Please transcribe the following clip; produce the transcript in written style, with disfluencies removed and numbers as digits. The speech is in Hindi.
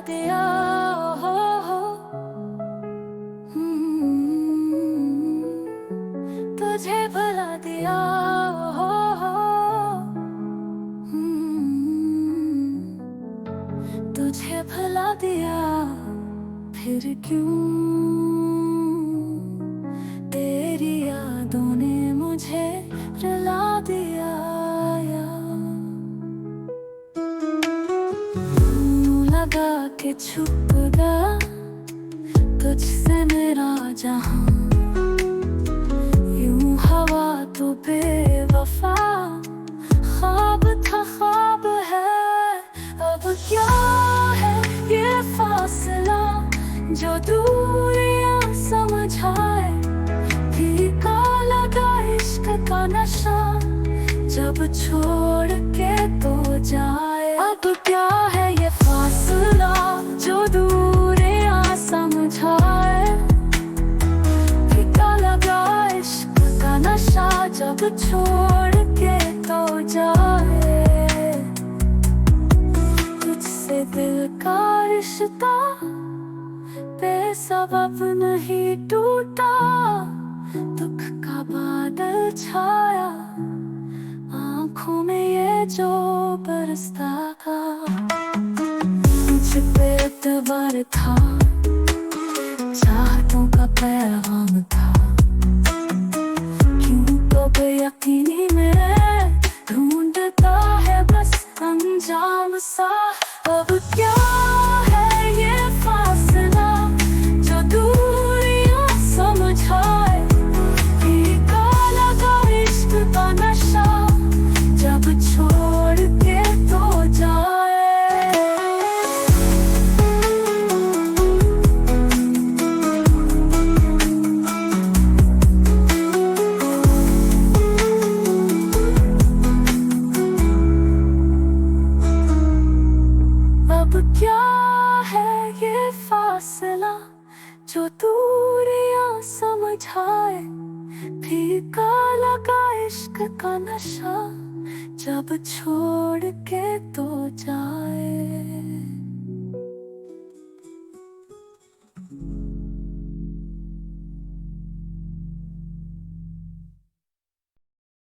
दिया हो। तुझे भुला दिया हो। तुझे भुला दिया फिर क्यों? तेरी यादों ने मुझे रुला दिया। लगा के छुप गया तुझसे मेरा जहां, यूं हवा तो बेवफा, ख्वाब था ख्वाब है। अब क्या है ये फासला जो दूरियां समझाए, फीका लगा इश्क का नशा जब छोड़ के तो जाए। अब क्या है ये फासला जो दूरियां समझाए, फीका लगा इश्क का नशा जब छोड़ के तो जाए। तुझसे दिल का रिश्ता बेसबब नहीं टूटा, दुख का बादल छाया आँखों में ये जो बरसता था। मुझ पे एतबार था, चाहतों का पैगाम था, क्यों तो बेयकीनी में ढूंढता है बस अंजाम सा। अब क्या है ये फासला जो दूरियां समझाए, फीका लगा इश्क का नशा जब छोड़ के तो जाए। अब क्या है ये फासला जो दूरियां समझाए, फीका लगा इश्क का नशा जब छोड़ के तो जाए।